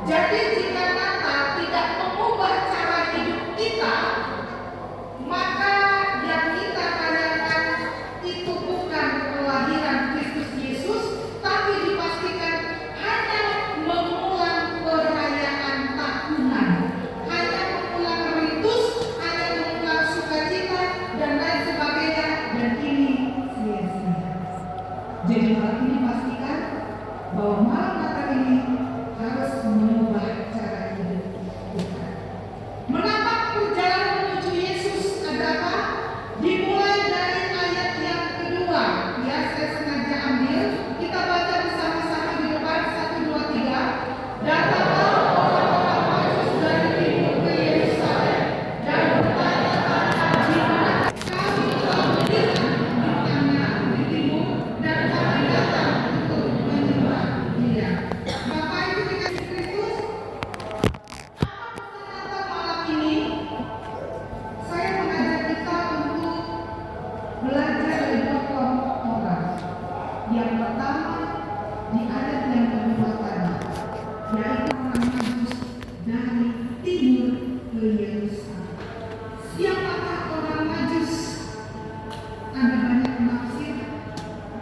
Jadi jika Natal tidak mengubah cara hidup kita, maka yang kita rayakan itu bukan kelahiran Kristus Yesus, tapi dipastikan hanya mengulang perayaan tahunan, hanya mengulang ritus, hanya mengulang sukacita dan lain sebagainya, dan ini sia-sia. Jadi malam ini pastikan bahwa malam Natal ini harus mengubah cara hidup kita. Menapak perjalanan menuju Yesus adalah dimulai dari ayat yang kedua. Ya, saya sengaja ambil. Kita baca bersama-sama di depan 1, 2, 3. Datanglah orang-orang Majus dari timur ke Yerusalem dan bertanya-tanya di mana kami telah melihat bintangnya di timur dan kami datang untuk menyembah Dia. Bapak Ibu dikasih Kristus, apa pesan Natal malam ini? Saya mengajak kita untuk belajar dari dua kelompok orang. Yang pertama di ayat yang kedua tadi, yaitu orang Majus dari timur ke Yerusalem. Siapakah orang Majus? Ada banyak penafsir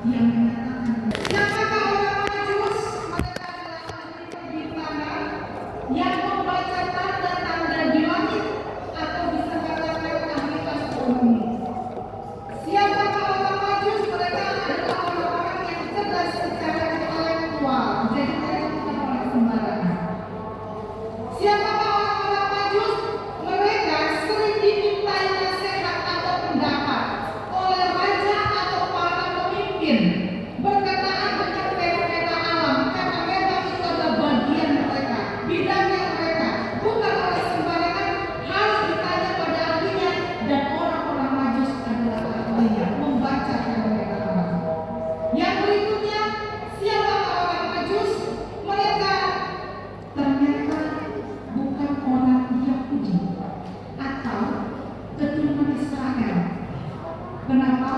yang menyatakan siapakah orang Majus? Mereka adalah ahli perbintangan yang membaca tanda-tanda di langit, atau bisa katakan ahli astronomi. Siapakah orang Majus? Mereka adalah orang-orang yang cerdas secara intelektual, jadi mereka bukan orang sembarangan. Siapakah orang-orang Majus? Mereka sering dimintai nasihat atau pendapat oleh raja atau para pemimpin berkenaan dengan fenomena alam, karena memang itu adalah bagian mereka, bidangnya mereka. Bukan oleh sembarangan, harus ditanya pada ahlinya, dan orang-orang Majus adalah ahlinya membaca fenomena alam. Yang berikutnya, siapakah orang Majus? Mereka ternyata bukan orang Yahudi atau keturunan Israel. Kenapa?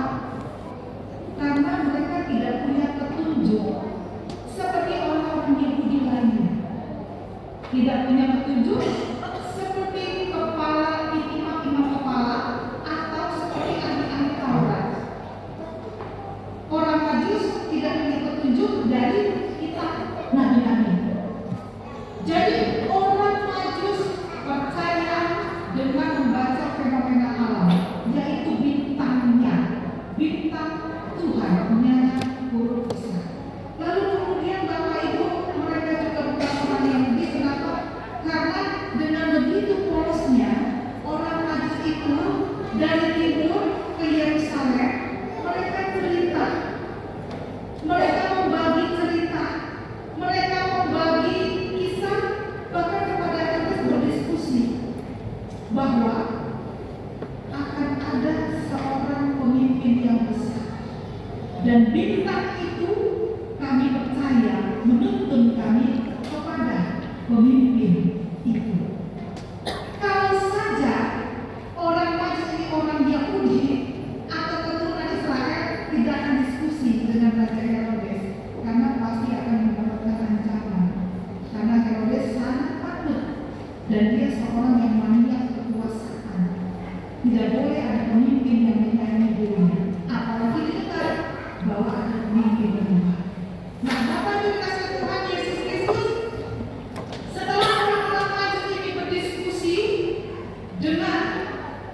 Karena mereka tidak punya petunjuk seperti orang-orang Yahudi lainnya. Tidak punya petunjuk seperti imam-imam kepala atau seperti ahli-ahli Taurat. Orang Majus tidak punya petunjuk dari kitab nabi-nabi. Jadi orang Majus percaya dengan membaca fenomena alam, yaitu bintangnya, bintang Tuhan, punyanya huruf besar. Lalu kemudian Bapak Ibu, mereka juga bukan orang Yahudi. Kenapa? Karena dengan begitu polosnya orang Majus itu dari timur ke Yerusalem, mereka cerita, mereka membagi cerita, mereka membagi kisah, bahkan kepada Herodes berdiskusi bahwa akan ada seorang pemimpin yang besar, dan bintang itu kami percaya menuntun kami kepada pemimpin itu. Kalau saja orang Majus ini orang Yahudi atau keturunan Israel, tidak akan diskusi dengan Raja Herodes, karena pasti akan mendapatkan ancaman. Karena Herodes sangat takut dan dia seorang yang maniak kekuasaan. Tidak boleh ada pemimpin yang menyayangi dirinya, apalagi didengar bahwa ada pemimpin yang luar. Nah, Bapak Ibu dikasih Tuhan Yesus Kristus, setelah orang-orang Majus ini berdiskusi dengan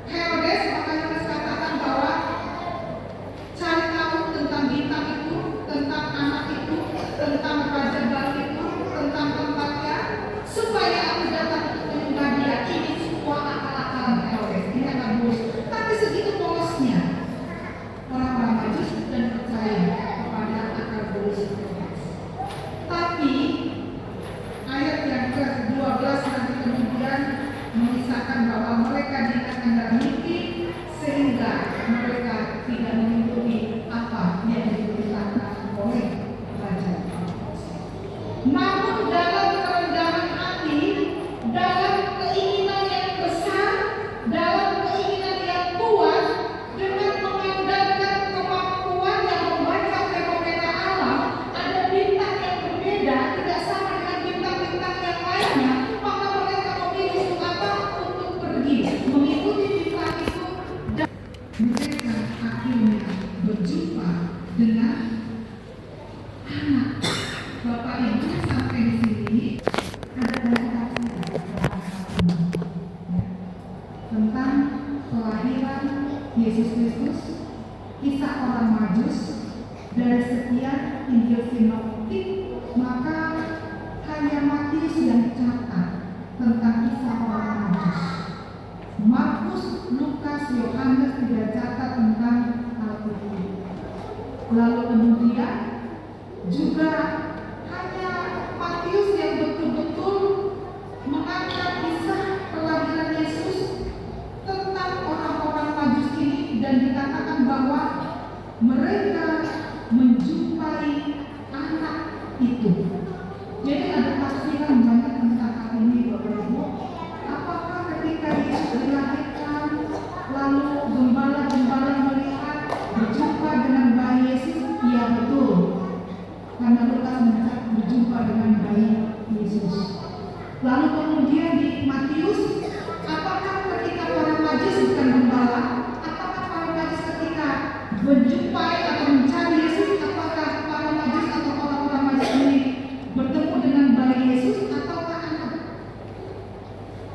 Herodes, maka Herodes katakan bahwa cari tahu tentang bintang itu, tentang anak itu, tentang raja baru itu, tentang tempatnya, supaya aku datang untuk menyembah Dia. Ini semua akal-akalan Herodes, ini akan mulus. Tapi segitu polosnya orang-orang Majus dan percaya kepada akal bulus Herodes. Tapi ayat yang ke-12 nanti kemudian mengisahkan bahwa mereka dikatakan dan mimpi, sehingga mereka tidak mengikuti apa yang diberitakan oleh raja. Namun dalam kerendahan hati, dalam keinginan yang besar, dalam keinginan yang kuat, dengan mengandalkan kemampuan yang membaca fenomena alam, ada bintang yang berbeda, tidak sama dengan bintang-bintang yang lain. Injil sinoptik, maka hanya Matius yang catat tentang kisah orang Majus. Markus, Lukas, Yohanes tidak catat tentang hal itu. Lalu kemudian juga hanya Matius yang betul-betul mengangkat kisah kelahiran Yesus tentang orang-orang Majus ini, dan dikatakan bahwa mereka menjumpai anak itu. Jadi ada tafsiran banyak tentang hal ini, Bapak Ibu. Apakah ketika Yesus dilahirkan, lalu gembala-gembala melihat berjumpa dengan bayi Yesus? Iya, betul. Karena Lukas mencatat berjumpa dengan bayi Yesus. Lalu kemudian di Matius, apakah ketika para Majus bukan gembala? Apakah para Majus ketika menjumpai atau mencari Yesus, apakah para Majus atau orang-orang Majus ini bertemu dengan bayi Yesus ataukah anak?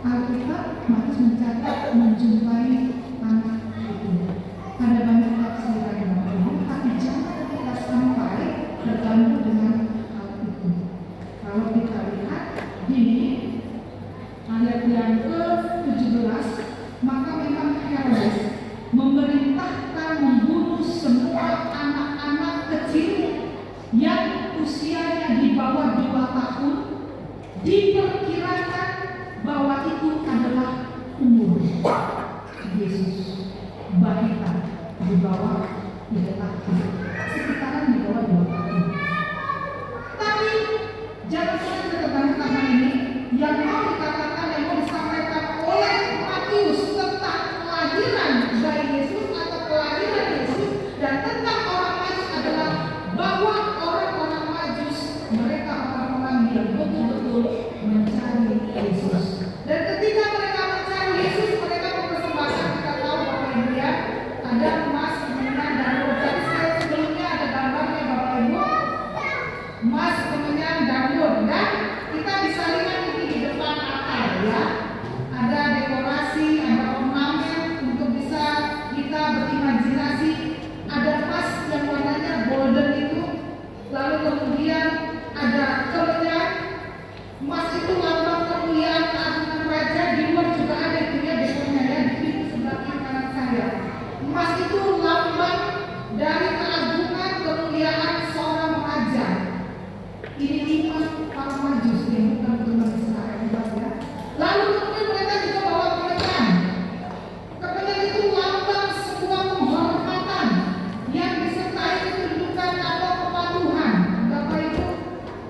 Alkitab Matius mencatat menjumpai anak itu. Ada banyak tafsiran yang berbeda, tapi jangan kita sampai terganggu dengan hal itu. Kalau kita lihat di ayat yang ke-17, maka memang Herodes memerintahkan membunuh semua anak-anak kecil yang usianya di bawah 2 tahun, diperkirakan bahwa itu adalah umur Yesus, balita di bawah 3 tahun, sekitaran di bawah 2 tahun. Tapi jangan sampai terganggu karena ini yang mau dikatakan, yang mau disampaikan oleh Matius tentang kelahiran bayi Yesus atau kelahiran Yesus dan tentang orang Majus adalah bahwa orang-orang Majus, mereka orang-orang yang betul-betul mencari Yesus. Dan ketika mereka mencari Yesus, mereka mempersembahkan, kita tahu Bapak Ibu ya, ada emas, kemenyan, dan mur. Jadi saya sebelumnya ada gambarnya Bapak Ibu, emas, kemenyan, dan mur. Dan kita bisa lihat ini di depan altar ya, ada dekorasi, ada ornamen untuk bisa kita berimajinasi. Ada emas yang warnanya golden itu, lalu kemudian ada kemenyan. Emas itu lambang kemuliaan, keagungan raja. Di luar juga ada itu ya dekornya ya, di pintu sebelah kiri kanan saya. Emas itu lambang dari keagungan kemuliaan seorang raja. Ini iman para Majus yang bukan umat Israel ya. Lalu kemudian mereka juga bawa kemenyan. Kemenyan itu lambang sebuah penghormatan yang disertai ketundukan atau kepatuhan. Bapak Ibu,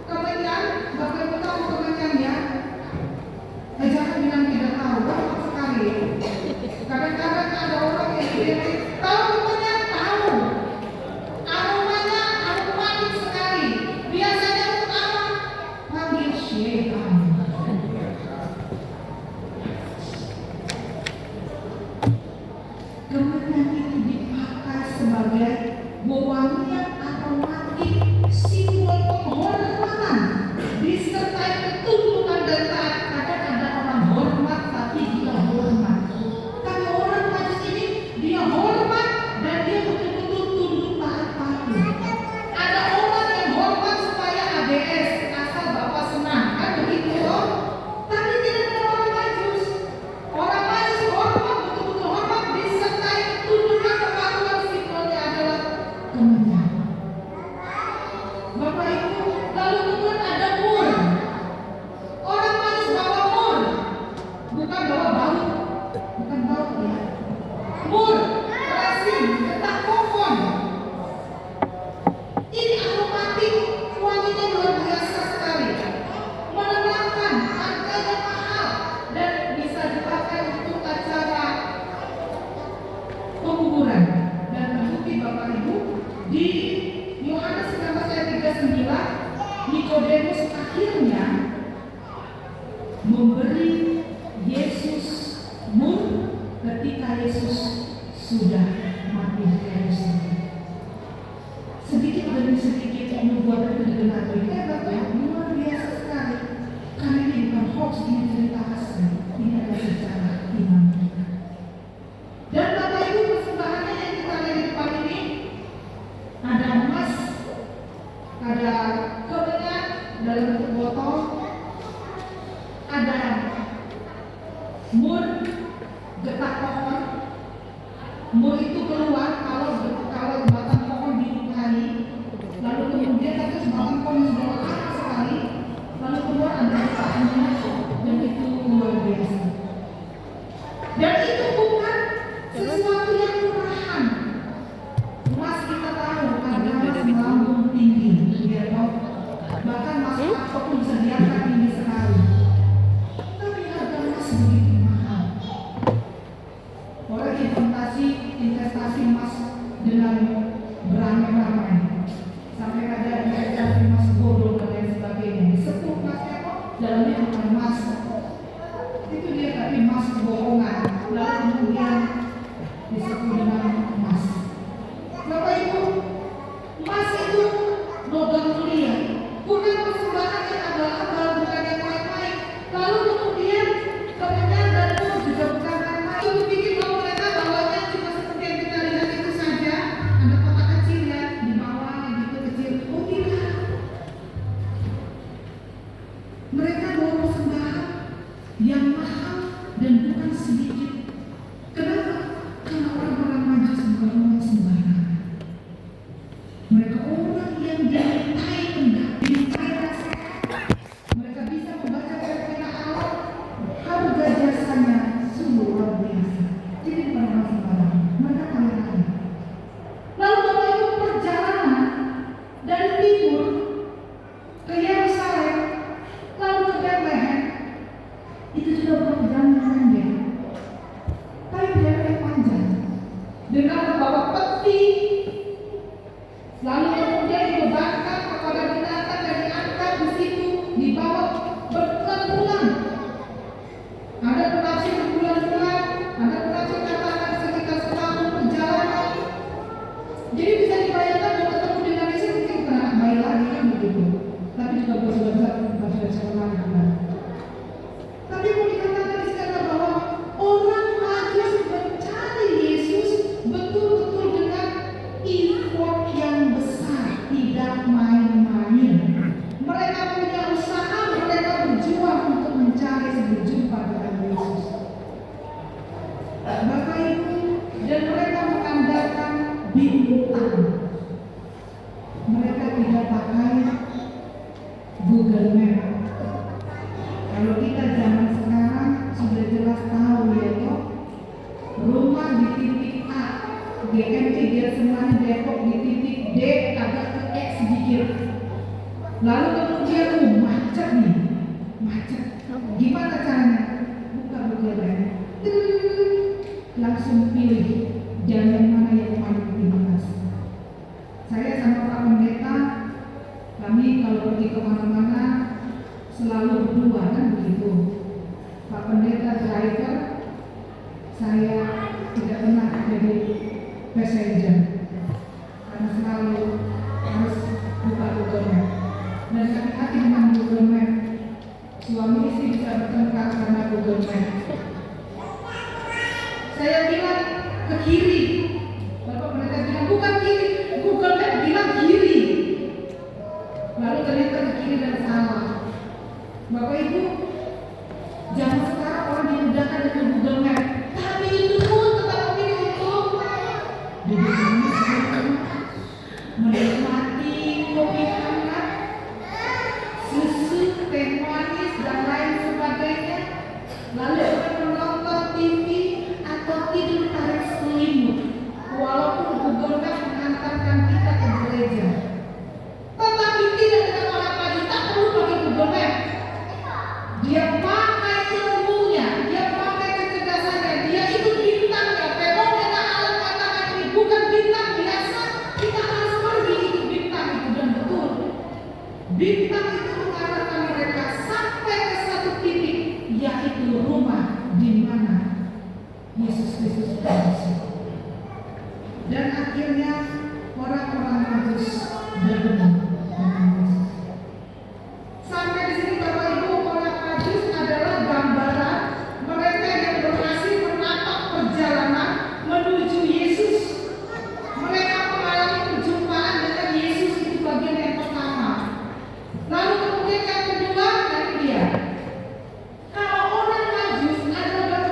kemenyan, Bapak Ibu tahu kemenyan ya? Jangan bilang tidak tahu, tahu sekali. Kadang-kadang ada orang yang bilang tahu kemenyan, tahu. Aromanya aromatik sekali. Biasanya untuk apa? Panggil syaitan. Kemenyan itu dipakai sebagai wewangian aromatik, simbol penghormatan, disertai ketundukan dan taat. Kadang ada orang hormat tapi dia hormat. Tapi orang Majus ini dia hormat dan dia betul-betul tunduk taat patuh. Ada orang yang hormat supaya ABS, asal Bapak senang, kan begitu loh. Tapi tidak ada orang Majus. Orang Majus hormat, betul-betul hormat, disertai ketundukan kepatuhan, simbolnya adalah kemenyan. Bapak Ibu, lalu kemudian ada mur. Orang Majus bawa mur, bukan bawa bau, bukan bau ya. Mur, resin, getah pohon. Ini aromatik, wanginya luar biasa sekali, menenangkan, harganya mahal, dan bisa dipakai untuk acara penguburan. Dan terbukti Bapak Ibu, di Yohanes 19 ayat 39, Nikodemus akhirnya memberi Yesus mur ketika Yesus sudah mati di kayu salib. Sedikit demi sedikit nubuat itu digenapi. Hebat ya, luar biasa sekali. Karena ini bukan hoax, ini cerita asli. Ini adalah sejarah iman kita. Dan Bapak Ibu, persembahannya yang kita lihat di depan ini ada emas. Mur getah pohon, mur itu keluar kalau batang pohon dilukai, lalu kemudian itu batang pohon sudah lama sekali, lalu keluar ada getahnya, dan itu luar biasa. Dan itu bukan sesuatu yang murahan. Mas kita tahu ada mas melambung tinggi, ya toh. Bahkan mas apapun bisa diangkat tinggi sekali. Tapi harga mas begitu mahal. Orang investasi emas dengan beramai-ramai, sampai ada investasi emas bodoh dan lain sebagainya. Disebut emasnya kok dalamnya bukan emas. Itu dia tapi emas kebohongan. Lalu kemudian disebut dengan emas. Bapak Ibu, emas itu logam mulia, bukan persembahan yang abal-abal, bukan yang main-main. Lalu kemudian kemenyan dan Mur juga bukan main-main. Itu bikin bahwa mereka bawanya cuma seperti yang kita lihat itu saja, ada kotak kecil ya di bawah gitu kecil. Oh tidak, mereka bawa persembahan yang mahal dan bukan sedikit. Kenapa? Karena orang-orang Majus bukan orang sembarangan. Mereka orang yang dimintai dimintai nasihat. Mereka bisa membaca fenomena alam. Harga jasanya sungguh luar biasa. Jadi bukan orang sembarangan. Mereka kaya-kaya. Lalu Bapak Ibu, perjalanan dari timur ke Yerusalem, lalu ke Bethlehem, itu sudah bukan perjalanan pendek, tapi perjalanan yang panjang. Dengan membawa peti, lalu kemudian dibebankan kepada binatang dan diangkat di situ, dibawa berbulan-bulan. Ada penafsir berbulan-bulan, ada penafsir katakan sekitar setahun perjalanan. Jadi bisa dibayangkan bahwa ketemu dengan Yesus mungkin bukan anak bayi lagi kan begitu, tapi juga sudah besar sekolah kan. Tapi mau dikatakan di sana bahwa orang Majus mencari Yesus betul-betul dengan effort yang besar, tidak main-main. Mereka punya usaha, mereka berjuang untuk mencari berjumpa dengan Yesus. Bapak Ibu, dan mereka mengandalkan bintang. Mereka tidak pakai Google Map. Kalau kita zaman sekarang sudah jelas tahu ya toh, rumah di titik A, GMT dia semuanya Depok di titik D agak ke X sedikit. Lalu kemudian macet nih, macet. Gimana caranya? Buka Google Map, langsung pilih jalan mana yang paling pintas. Saya sama Pak Pendeta, kami kalau pergi kemana-mana selalu berdua kan begitu. Pak Pendeta driver, saya tidak pernah jadi passenger karena selalu harus buka Google Map. Dan hati-hati dengan Google Map. Suami istri bisa bertengkar karena Google Map. Saya bilang ke kiri, Bapak Pendeta bilang bukan kiri, Google Map bilang kiri. Lalu ternyata ke kiri dan salah. Bapak Ibu, zaman sekarang orang dimudahkan dengan Google Map, tapi itu pun tetap memilih untuk menikmati kopi hangat, susu, teh manis dan lain sebagainya. Lalu menonton TV atau tidur tarik selimut, walaupun Google Map mengantarkan kita ke gereja. Tetapi tidak dengan orang Majus, tak perlu pakai Google Map. Dia pakai ilmunya, dia pakai kecerdasannya, dia ikut bintangnya. Fenomena alam katakan ini bukan bintang biasa, kita harus pergi ikut bintang itu. Dan betul, bintang itu mengarahkan mereka sampai ke satu titik, yaitu rumah di mana Yesus Kristus berada. Dan akhirnya orang-orang Majus bertemu dengan Yesus. Sampai di sini Bapak Ibu, orang Majus adalah gambaran mereka yang berhasil menapak perjalanan menuju Yesus. Mereka mengalami perjumpaan dengan Yesus, itu bagian yang pertama. Lalu kemudian yang kedua, dari dia. Kalau orang Majus adalah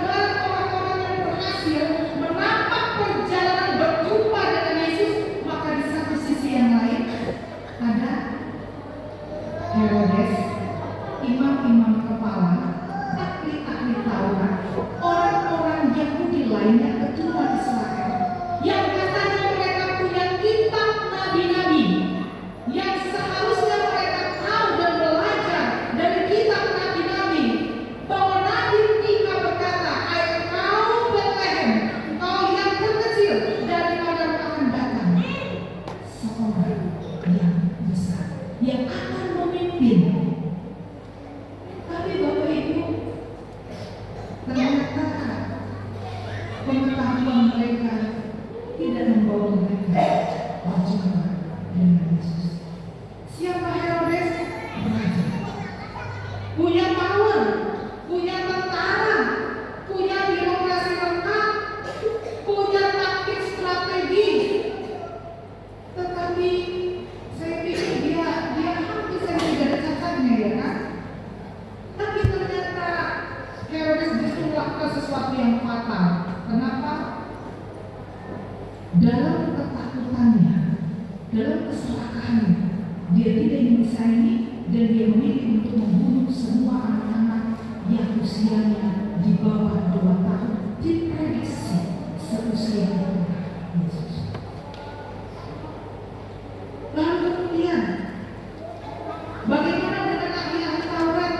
berjumpa dengan Yesus. Siapa Herodes? Raja. Punya power, punya tentara, punya birokrasi lengkap, punya taktik strategi. Tetapi saya pikir dia hampir saja tidak ada cacatnya, ya kan? Tapi ternyata Herodes justru melakukan sesuatu yang fatal. Kenapa? Dalam ketakutannya, dalam keserakahannya, dia tidak ingin disayangi dan dia memilih untuk membunuh semua anak-anak yang usianya di bawah 2 tahun, diprediksi seusia Yesus. Lalu kemudian bagaimana dengan ahli-ahli Taurat?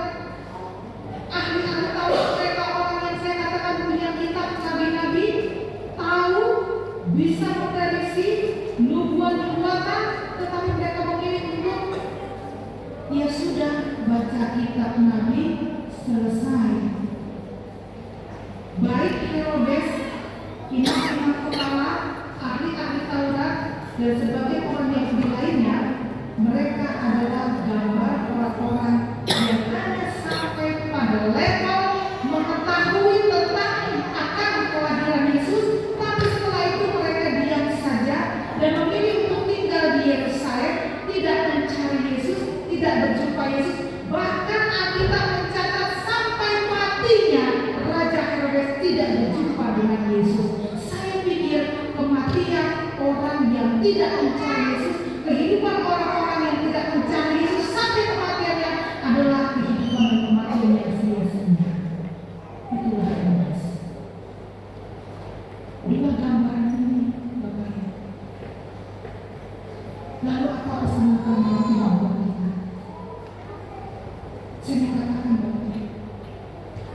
Ahli-ahli Taurat mereka orang yang saya katakan punya kitab nabi-nabi, tahu, bisa memprediksi nubuatan, tetapi mereka memilih untuk ya sudah baca kitab nabi selesai. Baik Herodes, imam-imam kepala, ahli-ahli Taurat, dan sebagai orang Yahudi lainnya, mereka adalah gambar orang-orang yang hanya sampai pada level mengetahui tentang akan kelahiran Yesus, tapi setelah itu mereka diam saja dan memilih untuk tinggal di Yerusalem, tidak mencari Yesus, tidak berjumpa Yesus. Bahkan Alkitab mencatat sampai matinya Raja Herodes tidak berjumpa dengan Yesus. Saya pikir kematian orang yang tidak mencari Yesus, kehidupan orang-orang yang tidak mencari Yesus sampai kematiannya adalah kehidupan dan kematian yang sia-sia. Itulah Herodes. Dua gambaran ini, Bapak Ibu. Lalu apa pesan kami buat kita? Saya katakan Bapak Ibu,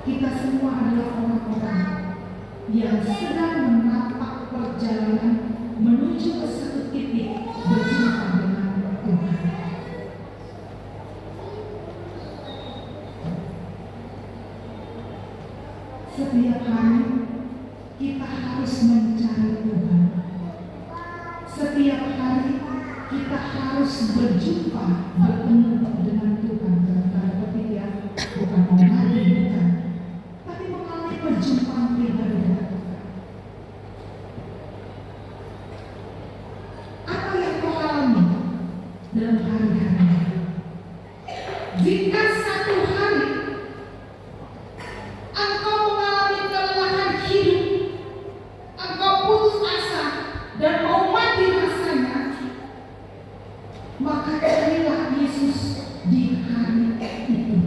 kita semua adalah orang-orang yang sedang menapak perjalanan menuju ke satu titik berjumpa dengan Tuhan. Setiap hari kita harus mencari Tuhan. Setiap hari kita harus berjumpa, bertemu dengan Tuhan. Dalam petik ya, bukan mengalami bukan, tapi mengalami perjumpaan pribadi dengan Tuhan. Apa yang kau alami dalam hari-hari? Jika satu hari engkau mengalami kelelahan hidup, engkau putus asa dan mau mati rasanya, maka carilah Yesus di hari itu.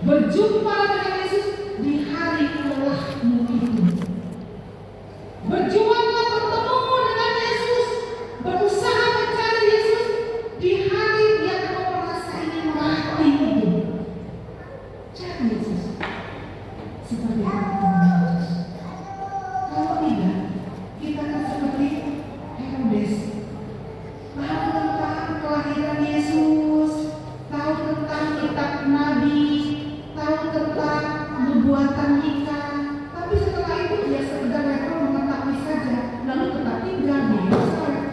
Berjumpa dengan Yesus di hari kelelahmu itu. Berjuanglah bertemu dengan Yesus, berusaha mencari Yesus di hari yang kau merasa ingin mati itu. Cari Yesus seperti Yesus. Kalau tidak, kita akan seperti Herodes. Tahu tentang kelahiran Yesus, tahu tentang kitab nabi, tahu tentang nubuatan Mika, tapi setelah itu dia sekedar level mengetahui saja, lalu tetap tinggal di Yerusalem.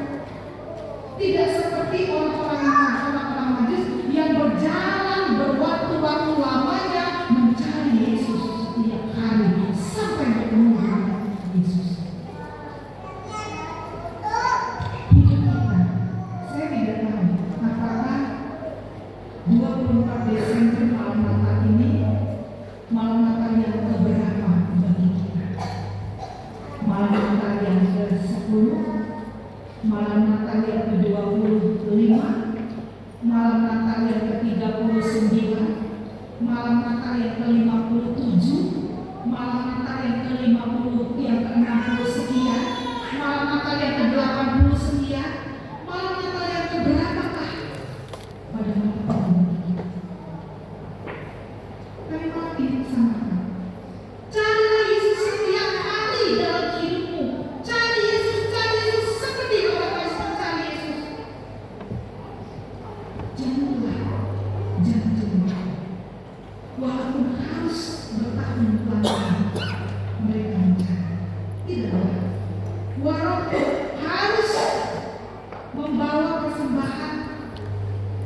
Tidak seperti orang-orang Majus yang berjalan berwaktu-waktu lamanya mencari Yesus setiap hari sampai bertemu dengan Yesus. Hidup kita, saya tidak tahu apakah 24 Desember malam Natal ini malam Natal yang keberapa bagi kita? Malam Natal yang ke-10, malam Natal yang ke-25, malam Natal yang ke-39, malam Natal yang ke-57, malam Natal yang ke-50, yang ke-60 sekian, malam Natal yang ke-80 sekian, malam Natal yang keberapakah pada malam ini? Tapi malam ini samakan. Carilah Yesus setiap hari dalam hidupmu. Cari Yesus seperti orang Yesus mencari Yesus. Jangan jenuh. Walaupun harus bertahun-tahun mereka mencari, tidak. Walaupun harus membawa persembahan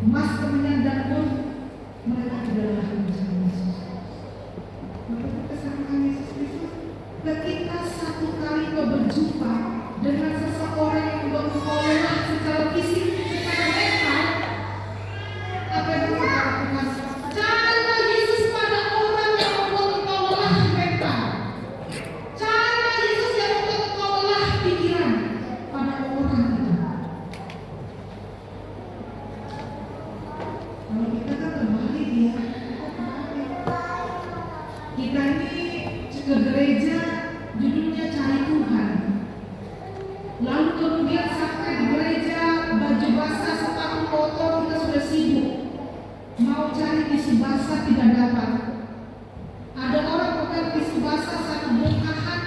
emas, kemenyan dan pun mereka tidak lagi mencari Yesus. Maka kesamaan Yesus Kristus ketika satu kali kau berjumpa dengan seseorang yang membuat kau lelah secara fisik, secara mental, apa yang kau lakukan? Carilah Yesus pada orang yang membuat kau lelah mental. Carilah Yesus yang membuat kau lelah pikiran pada orang itu. Kalau kita kan terbalik ya, kita ini ke gereja judulnya cari Tuhan. Lalu kemudian sampai di gereja baju basah, sepatu kotor, kita sudah sibuk. Mau cari tisu basah tidak dapat. Ada orang pegang tisu basah satu bongkahan,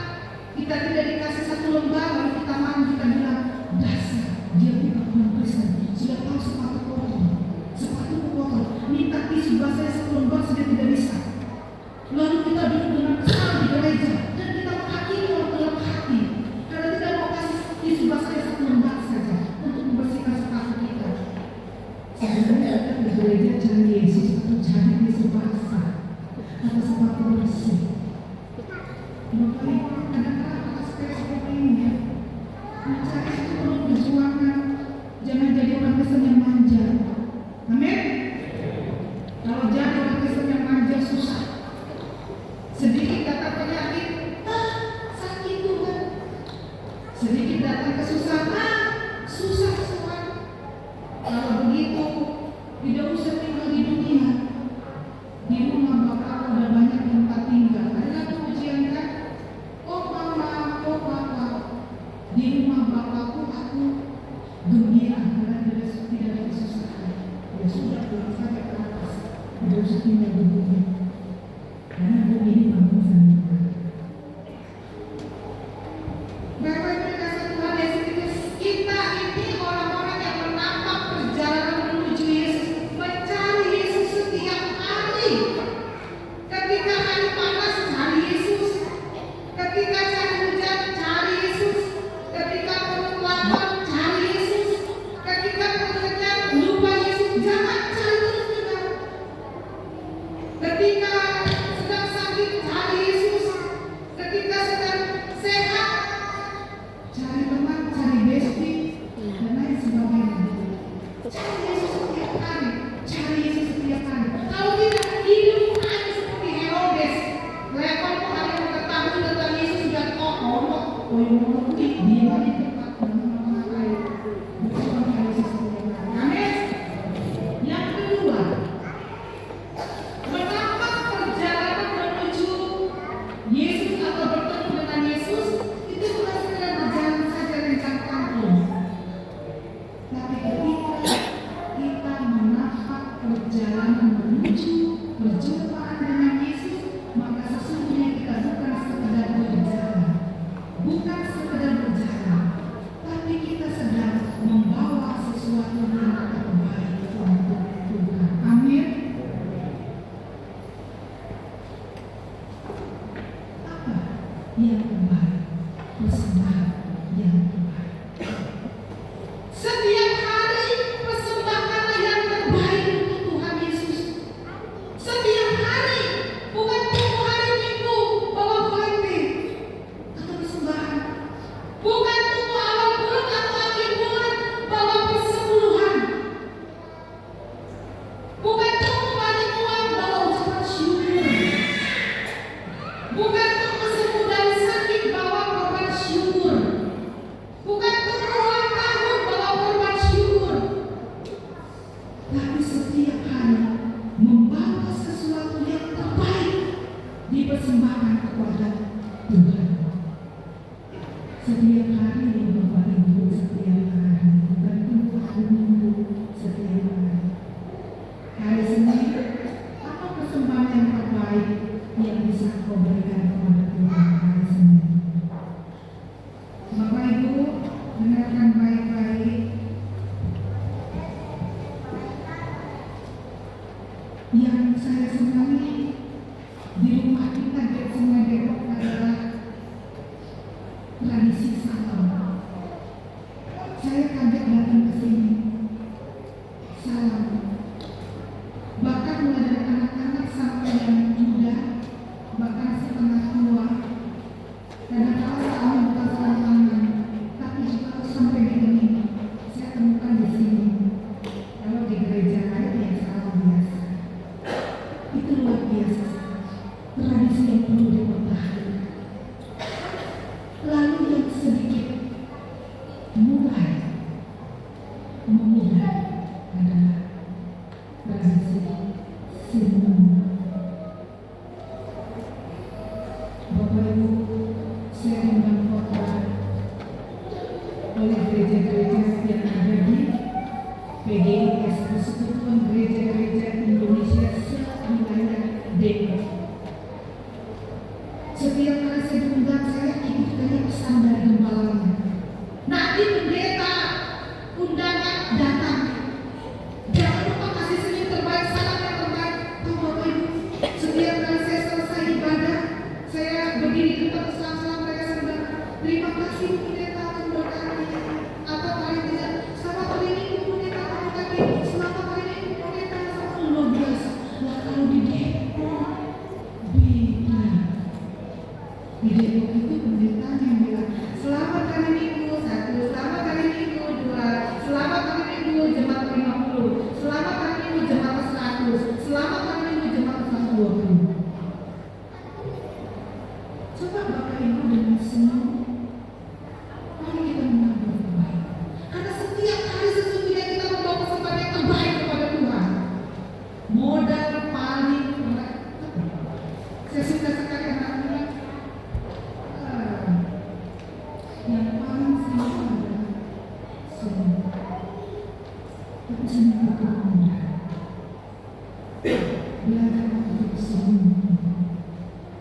kita tidak dikasih satu lembar, lalu kita malu, kita bilang dasar dia bukan orang Kristen, sudah tahu sepatu kotor, sepatu kotor, minta tisu basah satu lembar sudah tidak bisa. Lalu kita duduk dengan kesal di gereja dan kita menghakimi orang dalam hati karena tidak mau kasih tisu basah satu lembar saja untuk membersihkan sepatu kita. Sebenarnya kita di gereja cari Yesus atau cari tisu basah atau sepatu bersih. Bapak Ibu kadang-kadang seperti ini ya, mencari itu perlu perjuangan. Jangan jadi orang Kristen yang manja. Amin. Kalau jadi orang Kristen yang manja susah. Sedikit datang penyakit, sakit Tuhan. Sedikit datang kesusahan, susah semua. Kalau begitu, tidak usah tinggal di dunia. Di rumah Bapak ada banyak tempat tinggal. Ada lagi ujian kan? Oh Mama, oh Papa. Di rumah Bapakku aku gembira karena tidak ada kesusahan. Ya sudah pulang saja ke atas. Tidak usah tinggal di bumi. Karena bumi ini bangun sama Tuhan. Bapak Ibu dikasih Tuhan Yesus Kristus, kita ini orang-orang yang menampak perjalanan menuju Yesus, mencari Yesus setiap hari. Ketika hari panas cari Yesus, ketika cari hujan cari Yesus, ketika perut lapar cari Yesus, ketika perut kenyang lupa Yesus, jangan cari terus-menerus. Ketika sedang sakit cari Yesus, ketika sedang sehat cari teman, cari besti dan lain sebagainya. Cari Yesus setiap hari, cari Yesus setiap hari. Kalau tidak, hidupmu hanya seperti Herodes. Levelmu hanya mengetahui tentang Yesus dan dia di tempat mengenai bersama Yesus setiap hari. Amin. Yang kedua, menampak perjalanan menuju Yesus atau bertemu dengan Yesus itu bukan sekedar berjalan saja rencang kampung. Tapi ketika kita menampak perjalanan menuju perjumpaan dengan Yesus, maka sesungguhnya kita bukan sekedar berjalan, tapi kita sedang membawa sesuatu yang terbaik untuk Tuhan. Amin. Apa yang terbaik? Persembahan yang terbaik. Setiap hari persembahkanlah yang terbaik untuk Tuhan Yesus. Setiap hari, bukan tunggu hari Minggu bawa kolektif atau persembahan. Bukan tunggu awal bulan atau akhir bulan bawa persepuluhan. Bukan tunggu banyak uang bawa ucapan syukur. Bukan tunggu sembuh dari sakit bawa korban syukur. Bukan tunggu ulang tahun bawa korban syukur. Tapi setiap hari membawa sesuatu yang terbaik dipersembahkan kepada Tuhan. Setiap hari Bapak Ibu, setiap hari, bukan tunggu hari Minggu, setiap hari. Hari Senin, apa persembahan yang terbaik yang bisa kau berikan kepada Tuhan hari Senin? Bapak Ibu, dengarkan baik-baik. Yang saya senangi di rumah kita Getsemani Depok adalah tradisi yang perlu dipertahankan. Lalu yang sedikit mulai memulai adalah tradisi sinun. Bapak Ibu, saya diundang khotbah oleh gereja-gereja yang ada di PGIS, Persekutuan Gereja-Gereja Indonesia se-wilayah DKI. Setiap kali saya diundang, saya ikut kayak pesan dari gembalanya. Nanti pendeta undangan datang. Jangan lupa kasih senyum terbaik, salam yang terbaik. Tuh Bapak Ibu, setiap kali saya selesai ibadah, saya berdiri di depan salam-salam mereka sedang terima kasih pendeta sudah kami. Atau paling tidak, selamat hari Minggu pendeta kamu tadi, selamat hari Minggu pendeta, selamat luar biasa. Lah kalau di Depok, beda. Di Depok itu pendeta yang bilang selamat hari Minggu 1, selamat hari Minggu 2, selamat hari Minggu jemaat 50, selamat hari Minggu jemaat 100, selamat hari Minggu jemaat 120. Coba Bapak Ibu dengan senyum, mari kita menabur terbaik. Karena setiap hari sesungguhnya kita membawa persembahan yang terbaik kepada Tuhan. Modal paling berat. Saya suka sekali anak-anak. Yang paling simpel adalah senyum. Tapi senyum itu mudah. Belajar untuk senyum.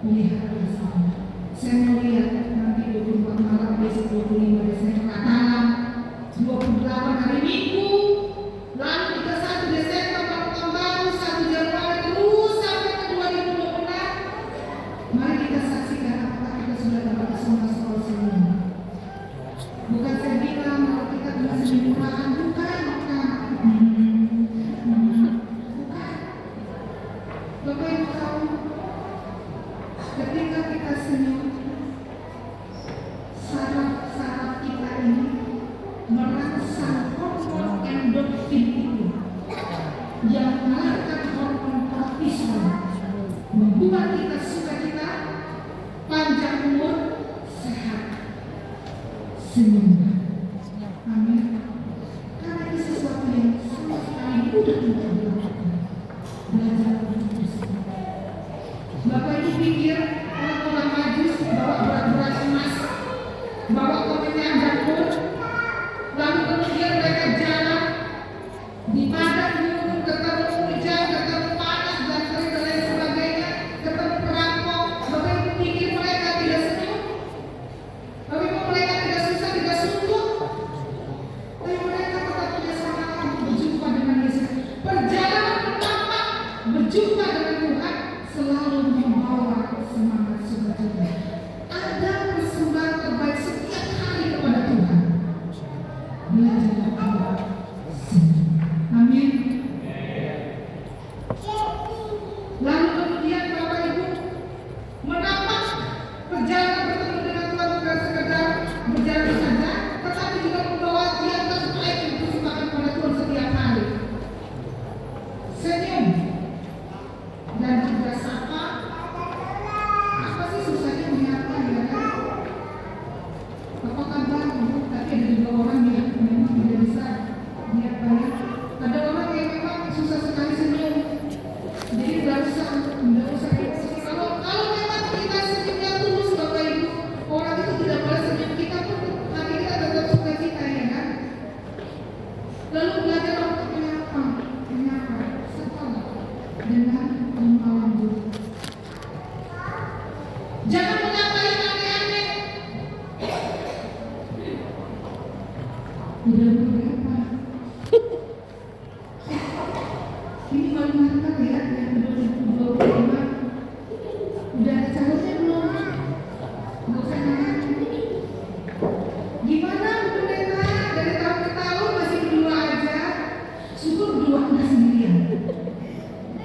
Melihat bersama. Saya melihat nanti 24 Maret, besok 25 Desember Natalan, 28 hari Minggu, lalu 31 Desember tahun baru, 1 Januari terus sampai ke 2026. Mari kita saksikan apakah kita sudah dapat semua soal senyum. Bukan saya bilang kalau kita tidak senyum murahan, bukan. Bapak Ibu tahu, ketika kita senyum, saraf-saraf kita ini merangsang hormon endorfin itu yang mengalahkan hormon kortisol, membuat kita sukacita, panjang umur, sehat. Senyum. Amin. Karena itu sesuatu yang sama sekali mudah untuk dilakukan. Belajar untuk bersenyum. Bapak Ibu pikir orang Majus bawa berat-berat emas, bawa komennya dapur, lalu kemudian mereka jalan di padang gunung, ketemu hujan, ketemu panas dan kering dan lain sebagainya, ketemu perampok. Bapak Ibu pikir mereka tidak senyum? Bapak Ibu mereka tidak susah, tidak suntuk? Tapi mereka tetap punya semangat untuk berjumpa dengan Yesus. Perjalanan pertama berjumpa dengan Tuhan selalu membawa semangat sukacita. Ada persembahan terbaik setiap hari kepada Tuhan. Belajar untuk senyum. Amin. Lalu kemudian Bapak Ibu menapak perjalanan bertemu dengan Tuhan bukan sekedar berjalan saja, tetapi juga membawa dia terbaik yang dipersembahkan kepada Tuhan setiap hari. Senyum dan juga sapa. Apa sih susahnya menyapa ya kan? Apa kabar Bu? Tapi ada juga orang yang memang tidak bisa menyapa ya. Ada orang yang memang susah sekali senyum. Jadi tidak usah emosi. Kalau memang kita senyumnya tulus Bapak Ibu, orang itu tidak boleh senyum kita pun hati kita tetap sukacita ya kan? Lalu belajar untuk menyapa, sapa dengan lemah lembut. Jangan menyapa yang aneh-aneh. Udah berapa? Ini baru mantap ya, yang 2025. Udah ada calonnya belum? Nggak usah nanya. Gimana Bu Pendeta? Dari tahun ke tahun masih berdua aja. Syukur berdua nggak sendirian.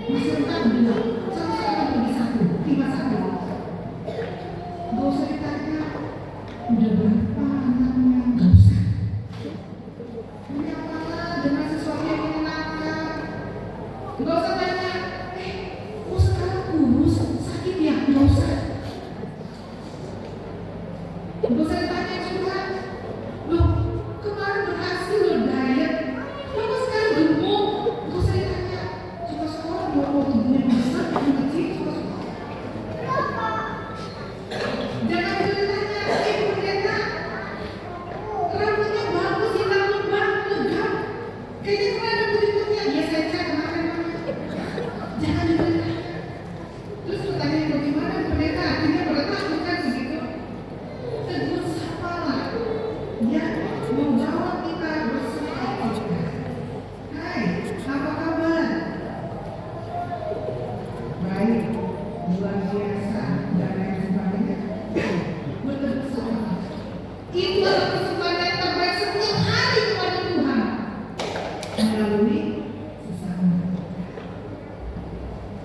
Masih tetap berdua. Satu pergi satu, tiba satu. luar biasa, dan lain sebagainya. Bertepuk semangat. Itu adalah kesempatan yang terbaik setiap hari kepada Tuhan melalui sesama.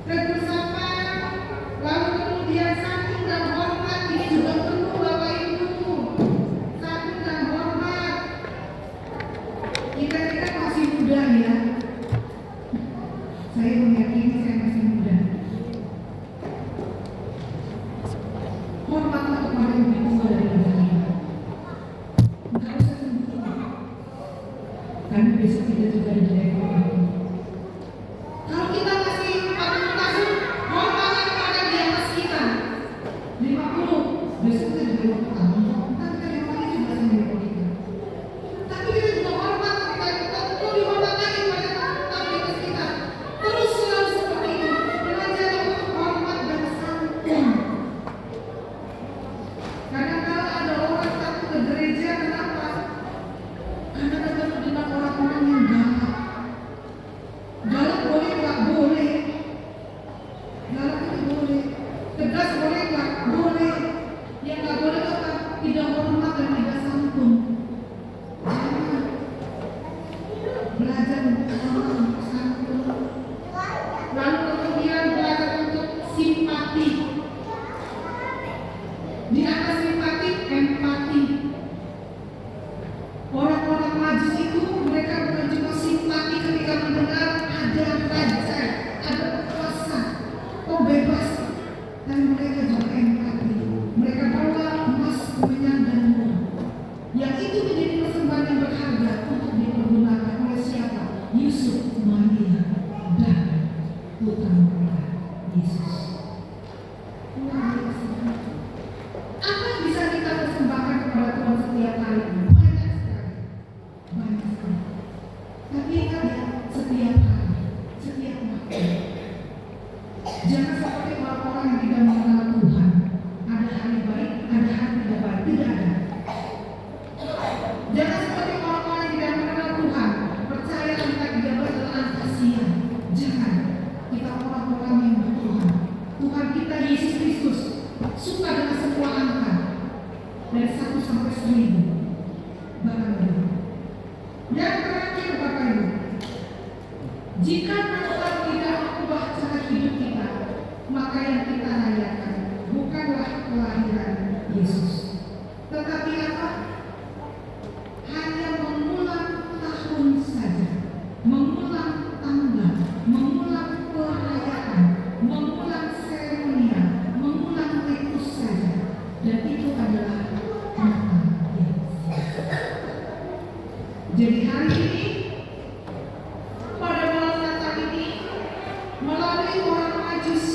Tegur sapa, lalu kemudian santun dan hormat. Ini juga perlu Bapak Ibu. Santun dan hormat. Kita masih muda ya. Saya meyakini saya masih muda. Hormatlah kepada yang lebih tua daripada kita. Enggak usah sembunyi. Karena besok kita juga ada level itu. Kalau kita masih 40 tahun, hormatlah kepada di atas kita. 50, besok kita juga 50 tahun. Tapi kita hormati juga sama level kita. Tapi kita juga hormat kepada kita. Perlu dihormat lagi kepada tamu di atas kita. Terus selalu seperti itu. Belajar untuk hormat dan santun. Kadang-kadang ada orang takut ke gereja, kenapa? Karena ketemu dengan orang-orang yang galak. Galak boleh nggak? Boleh. Galak itu boleh. Tegas boleh nggak? Boleh. Yang nggak boleh apa? Tidak hormat dan tidak santun. Jangan. Belajar untuk hormat, untuk santun. Lalu kemudian belajar untuk simpati. Di atas simpati, empati. Orang-orang Majus itu mereka bukan cuma simpati ketika mendengar ada raja, ada kuasa, bebas, tapi mereka juga empati. Mereka bawa emas, minyak dan murah. Yang itu menjadi persembahan yang berharga untuk dipergunakan oleh siapa? Yusuf, Maria, dan putra mereka, Yesus. Luar biasa. Apa yang bisa kita persembahkan kepada Tuhan setiap hari? Banyak sekali. Banyak sekali. Tapi ingat ya, setiap hari, setiap waktu. Jangan seperti orang-orang yang tidak mengenal Tuhan. Ada hari baik, ada hari tidak baik. Tidak ada. Jangan seperti orang-orang yang tidak mengenal Tuhan. Percaya kita tidak berjalan kasihan. Jangan. Kita orang-orang yang bertuhan. Tuhan kita Yesus Kristus suka dengan semua angka dari 1 sampai 1000. Bahkan lebih. Yang terakhir Bapak Ibu, jika Tuhan tidak mengubah cara hidup kita, maka yang kita rayakan bukanlah kelahiran Yesus, tetapi apa? Hanya mengulang tahun saja, mengulang tanggal, mengulang perayaan, mengulang seremonial, mengulang ritus saja. Dan itu adalah Natal Yesus. Jadi hari ini, pada malam Natal ini, melalui orang Majus,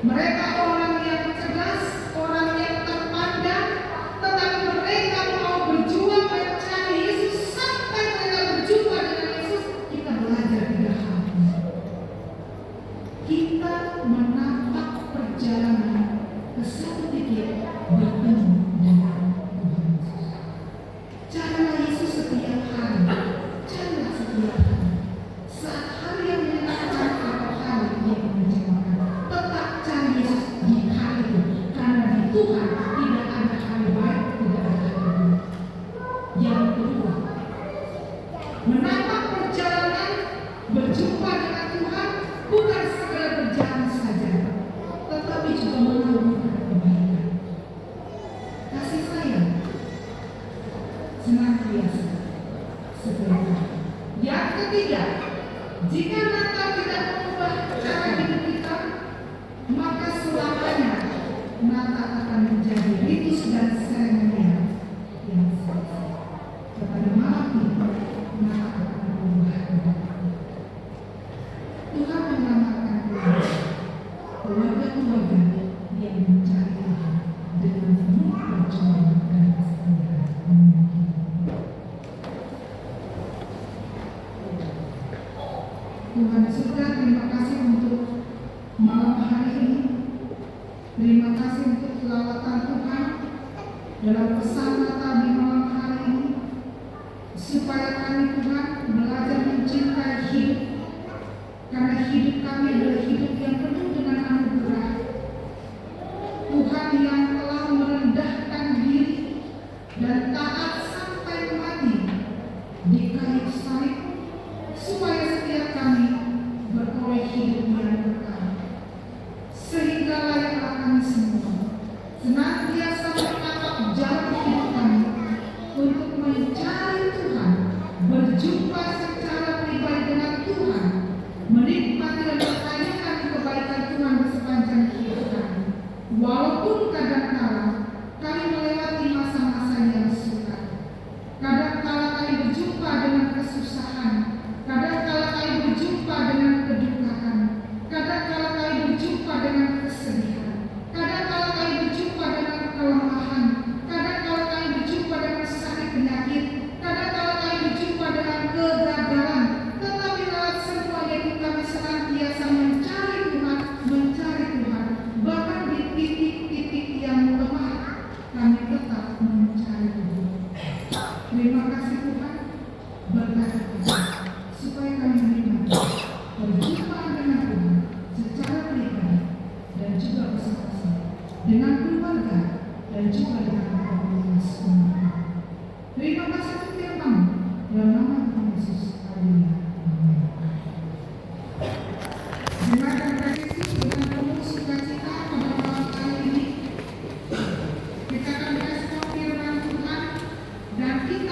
mereka orang yang cerdas, orang yang terpandang, tetapi mereka mau berjuang mencari Yesus sampai mereka berjumpa dengan Yesus. Kita belajar 3 hal. Kita menapak perjalanan ke satu titik bertemu dengan Tuhan Yesus. Carilah Yesus setiap hari. Carilah setiap hari. Saat hari yang menyenangkan atau hari yang mengecewakan, tetap cari Yesus di hari itu. Karena di Tuhan tidak ada hari baik, tidak ada hari buruk. Yang kedua, menapak perjalanan berjumpa dengan Tuhan bukan sekedar berjalan saja, tetapi juga mengalami kebaikan, kasih sayang, senantiasa setia. Yang ketiga, jika Natal tidak mengubah cara hidup kita, maka selamanya Natal akan menjadi ritus dan seremonial yang sia-sia. Kepada malam ini, Natal akan berubah hidup kita. Tuhan menyelamatkan keluarga-keluarga yang mencari Tuhan dengan penuh perjuangan dan kesetiaan. Tuhan surga, terima kasih untuk malam hari ini. Terima kasih untuk selawatan Tuhan dalam pesan Natal di malam hari ini, supaya kami Tuhan belajar mencintai hidup, karena hidup kami adalah hidup yang penuh dengan anugerah, layaklah kami semua senantiasa menatap jalan hidup kami untuk mencari Tuhan, berjumpa secara pribadi dengan Tuhan, menikmati dan merayakan kebaikan Tuhan di sepanjang hidup kami. Walaupun kadang-kala kami melewati masa-masa yang sulit, kadang-kala kami berjumpa dengan kesusahan, kadang-kala kami berjumpa dengan kedukaan, kadang-kala kami berjumpa dengan kesedihan, kadang-kala kami berjumpa dengan kelemahan, kadang-kala kami berjumpa dengan sakit penyakit, kadang-kala kami berjumpa dengan kegagalan. Tetapi lewat semuanya itu kami senantiasa mencari Tuhan, bahkan di titik-titik yang lemah kami tetap mencari Tuhan. Terima kasih Tuhan, berkati kami supaya kami menikmati perjumpaan dengan Tuhan secara pribadi dan juga bersama-sama dengan keluarga dan juga dengan komunitas umat. Terima kasih untuk firman dalam nama Tuhan Yesus. Haleluya. Amin. Dengarkan tradisi dengan penuh sukacita pada malam hari ini. Kita akan merespon firman Tuhan dan kita